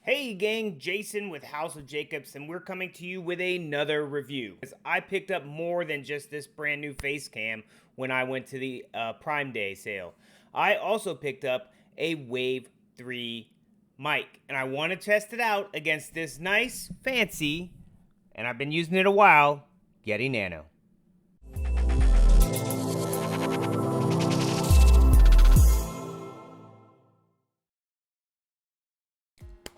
Hey gang, Jason with House of Jacobs, and we're coming to you with another review. As I picked up more than just this brand new face cam when I went to the Prime Day sale. I also picked up a Wave 3 mic, and I want to test it out against this nice, fancy, and I've been using it a while, Yeti Nano.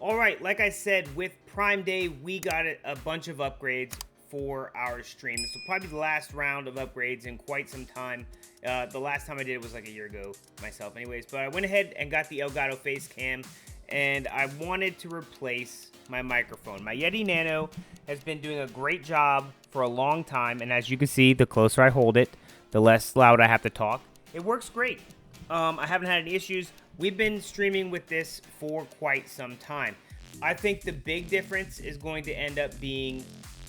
Alright, like I said, with Prime Day, we got a bunch of upgrades for our stream. This will probably be the last round of upgrades in quite some time. The last time I did it was like a year ago myself anyways. But I went ahead and got the Elgato face cam, and I wanted to replace my microphone. My Yeti Nano has been doing a great job for a long time, and as you can see, the closer I hold it, the less loud I have to talk. It works great. I haven't had any issues. We've been streaming with this for quite some time. I think the big difference is going to end up being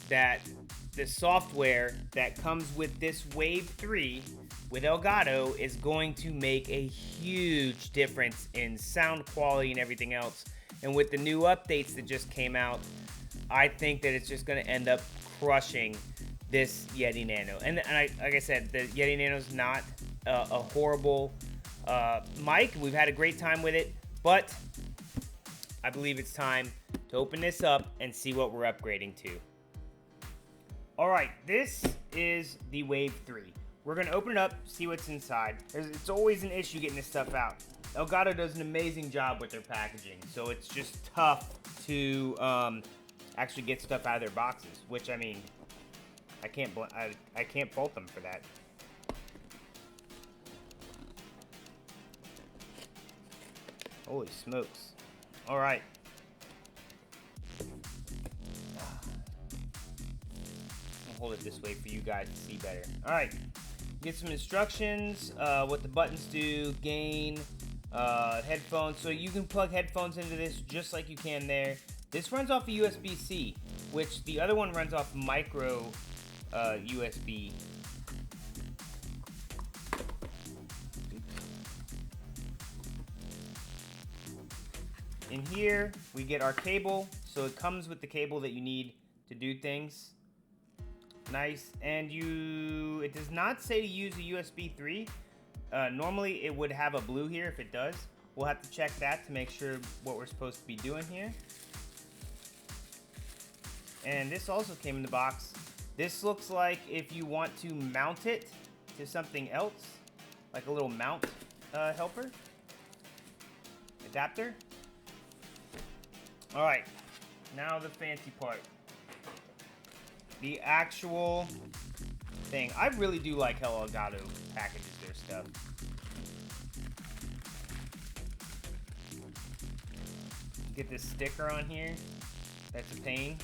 that the software that comes with this Wave 3 with Elgato is going to make a huge difference in sound quality and everything else. And with the new updates that just came out, I think that it's just going to end up crushing this Yeti Nano. And like I said, the Yeti Nano is not a horrible mic. We've had a great time with it, but I believe it's time to open this up and see what we're upgrading to. Alright, this is the Wave 3. We're going to open it up, see what's inside. It's always an issue getting this stuff out. Elgato does an amazing job with their packaging, so it's just tough to actually get stuff out of their boxes, which, I mean, I can't fault them for that. Holy smokes. Alright. I'll hold it this way for you guys to see better. Alright. Get some instructions, what the buttons do, gain, headphones. So you can plug headphones into this just like you can there. This runs off a USB-C, which the other one runs off micro USB. In here, we get our cable, so it comes with the cable that you need to do things. Nice, and it does not say to use a USB 3. Normally, it would have a blue here if it does. We'll have to check that to make sure what we're supposed to be doing here. And this also came in the box. This looks like if you want to mount it to something else, like a little mount helper, adapter. Alright, now the fancy part. The actual thing. I really do like how Elgato packages their stuff. Get this sticker on here. That's a pain.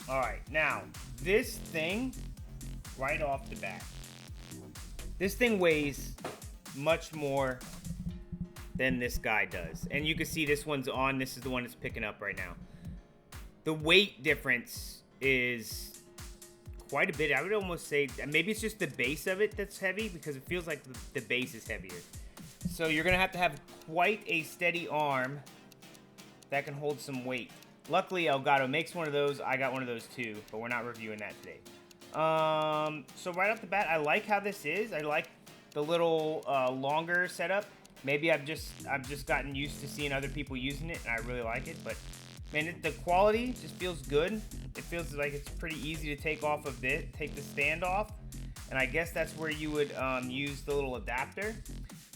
Alright, now, this thing, right off the bat, this thing weighs much more than this guy does. And you can see this one's on. This is the one that's picking up right now. The weight difference is quite a bit. I would almost say maybe it's just the base of it that's heavy, because it feels like the base is heavier. So you're going to have quite a steady arm that can hold some weight. Luckily, Elgato makes one of those. I got one of those too, but we're not reviewing that today. So right off the bat, I like how this is. I like the little longer setup. Maybe I've just gotten used to seeing other people using it, and I really like it. But man, the quality just feels good. It feels like it's pretty easy to take off of it, take the stand off, and I guess that's where you would use the little adapter.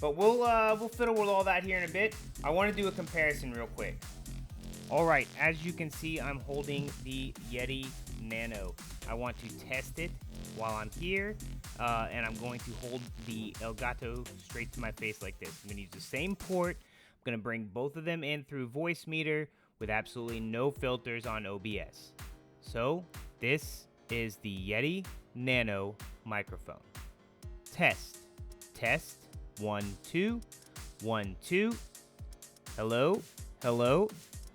But we'll fiddle with all that here in a bit. I want to do a comparison real quick. All right, as you can see, I'm holding the Yeti Nano. I want to test it while I'm here, and I'm going to hold the Elgato straight to my face like this. I'm going to use the same port. I'm going to bring both of them in through voice meter with absolutely no filters on OBS. So, this is the Yeti Nano microphone. Test. 1, 2, 1, 2. Hello? Hello?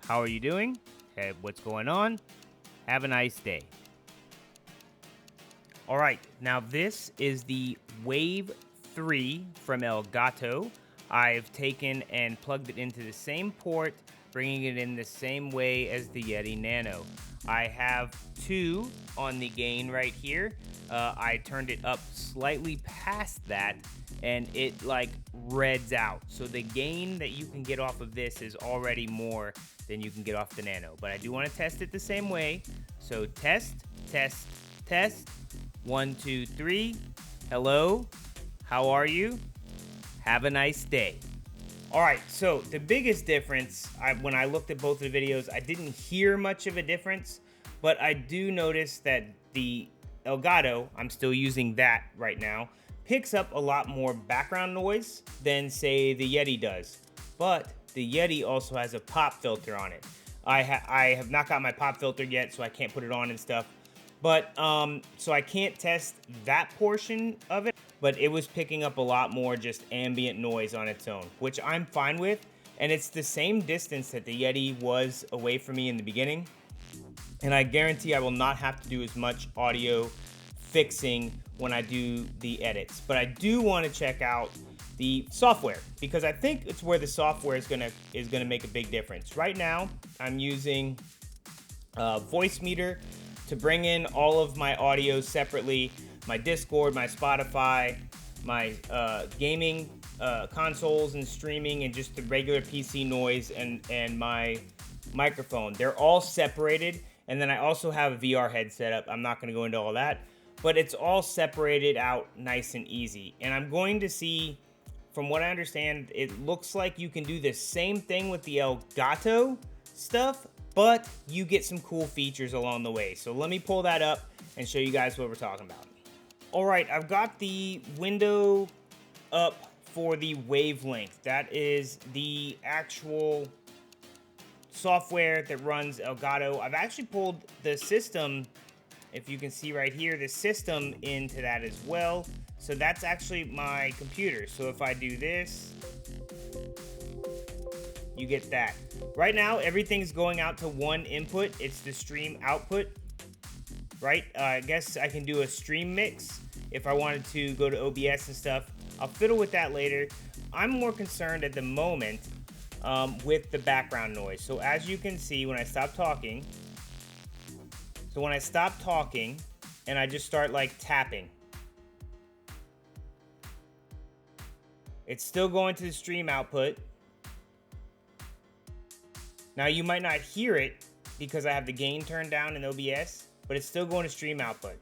How are you doing? Hey, what's going on? Have a nice day. All right, now this is the Wave 3 from Elgato. I've taken and plugged it into the same port, bringing it in the same way as the Yeti Nano. I have 2 on the gain right here. I turned it up slightly past that, and it like reds out. So the gain that you can get off of this is already more than you can get off the Nano. But I do want to test it the same way. So test, test, test. 1, 2, 3. Hello, how are you? Have a nice day. All right, so the biggest difference, when I looked at both of the videos, I didn't hear much of a difference, but I do notice that the Elgato, I'm still using that right now, picks up a lot more background noise than, say, the Yeti does. But the Yeti also has a pop filter on it. I have not got my pop filter yet, so I can't put it on and stuff. But, so I can't test that portion of it, but it was picking up a lot more just ambient noise on its own, which I'm fine with. And it's the same distance that the Yeti was away from me in the beginning. And I guarantee I will not have to do as much audio fixing when I do the edits. But I do want to check out the software, because I think it's where the software is gonna make a big difference. Right now, I'm using Voice Meter to bring in all of my audio separately, my Discord, my Spotify, my gaming consoles and streaming, and just the regular PC noise, and my microphone. They're all separated, and then I also have a VR headset up. I'm not going to go into all that, but it's all separated out nice and easy. And I'm going to see, from what I understand, it looks like you can do the same thing with the Elgato stuff, but you get some cool features along the way. So let me pull that up and show you guys what we're talking about. All right, I've got the window up for the wavelength. That is the actual software that runs Elgato. I've actually pulled the system, if you can see right here, the system into that as well. So that's actually my computer. So if I do this, you get that. Right now, everything's going out to one input. It's the stream output, right? I guess I can do a stream mix if I wanted to go to OBS and stuff. I'll fiddle with that later. I'm more concerned at the moment with the background noise. So as you can see, when I stop talking, and I just start like tapping, it's still going to the stream output. Now, you might not hear it because I have the gain turned down in OBS, but it's still going to stream output.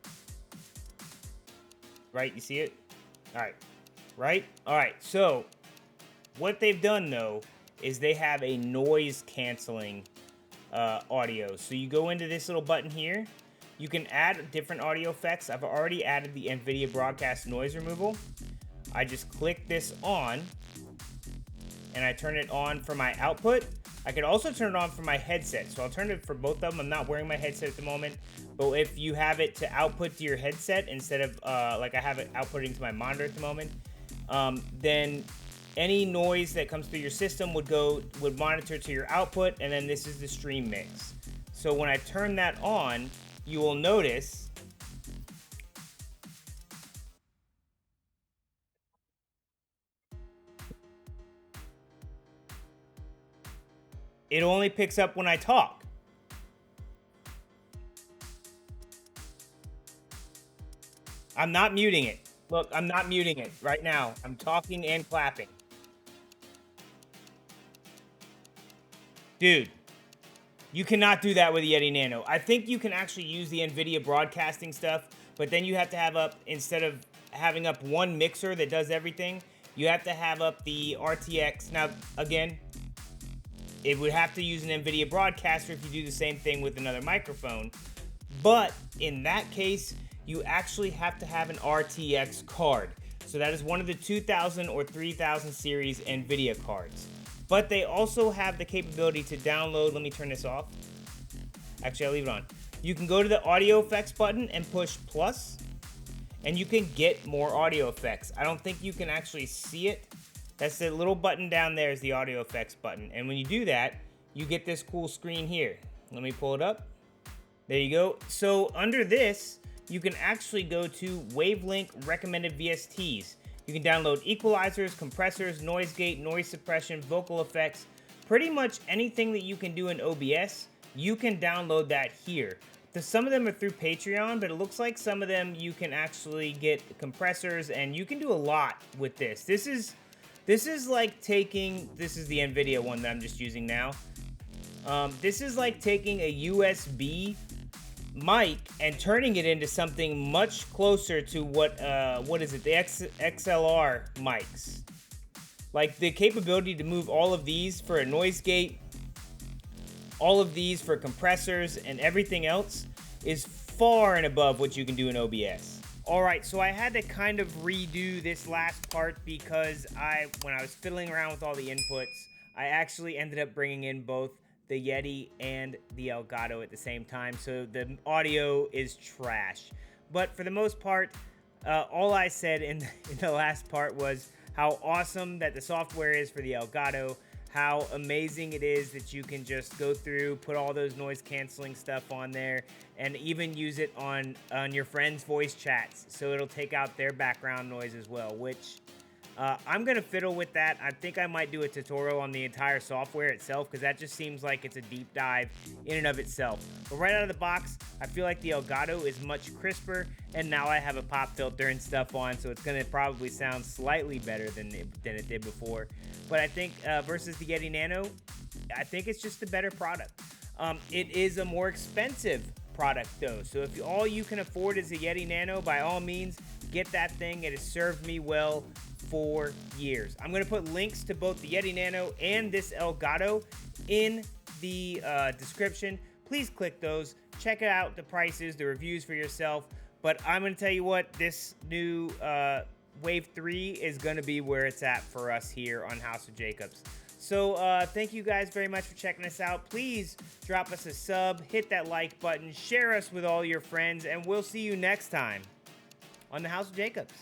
Right? You see it? All right. Right? All right. So, what they've done, though, is they have a noise canceling audio. So, you go into this little button here. You can add different audio effects. I've already added the NVIDIA Broadcast Noise Removal. I just click this on, and I turn it on for my output. I could also turn it on for my headset, so I'll turn it for both of them. I'm not wearing my headset at the moment, but if you have it to output to your headset instead of like I have it outputting to my monitor at the moment, then any noise that comes through your system would monitor to your output, and then this is the stream mix. So when I turn that on, you will notice it only picks up when I talk. I'm not muting it. Look, I'm not muting it right now. I'm talking and clapping. Dude, you cannot do that with the Yeti Nano. I think you can actually use the NVIDIA broadcasting stuff, but then you have to have up, instead of having up one mixer that does everything, you have to have up the RTX. Now, again, it would have to use an NVIDIA broadcaster if you do the same thing with another microphone. But in that case, you actually have to have an RTX card. So that is one of the 2000 or 3000 series NVIDIA cards. But they also have the capability to download. Let me turn this off. Actually, I'll leave it on. You can go to the audio effects button and push plus, and you can get more audio effects. I don't think you can actually see it. That's the little button down there is the audio effects button. And when you do that, you get this cool screen here. Let me pull it up. There you go. So under this, you can actually go to Wavelink recommended VSTs. You can download equalizers, compressors, noise gate, noise suppression, vocal effects, pretty much anything that you can do in OBS, you can download that here. Some of them are through Patreon, but it looks like some of them you can actually get compressors, and you can do a lot with this. This is like taking, this is the NVIDIA one that I'm just using now. This is like taking a USB mic and turning it into something much closer to what is it, the XLR mics. Like the capability to move all of these for a noise gate, all of these for compressors, and everything else is far and above what you can do in OBS. Alright, so I had to kind of redo this last part because when I was fiddling around with all the inputs, I actually ended up bringing in both the Yeti and the Elgato at the same time, so the audio is trash. But for the most part, all I said in the last part was how awesome that the software is for the Elgato, how amazing it is that you can just go through, put all those noise canceling stuff on there, and even use it on your friends' voice chats, so it'll take out their background noise as well, which I'm gonna fiddle with that. I think I might do a tutorial on the entire software itself, because that just seems like it's a deep dive in and of itself. But right out of the box, I feel like the Elgato is much crisper, and now I have a pop filter and stuff on, so it's gonna probably sound slightly better than it did before. But I think versus the Yeti Nano, I think it's just a better product. It is a more expensive product though, so if all you can afford is a Yeti Nano, by all means, get that thing. It has served me well for years. I'm going to put links to both the Yeti Nano and this Elgato in the description. Please click those. Check out the prices, the reviews for yourself. But I'm going to tell you what, this new Wave 3 is going to be where it's at for us here on House of Jacobs. So thank you guys very much for checking us out. Please drop us a sub, hit that like button, share us with all your friends, and we'll see you next time on the House of Jacobs.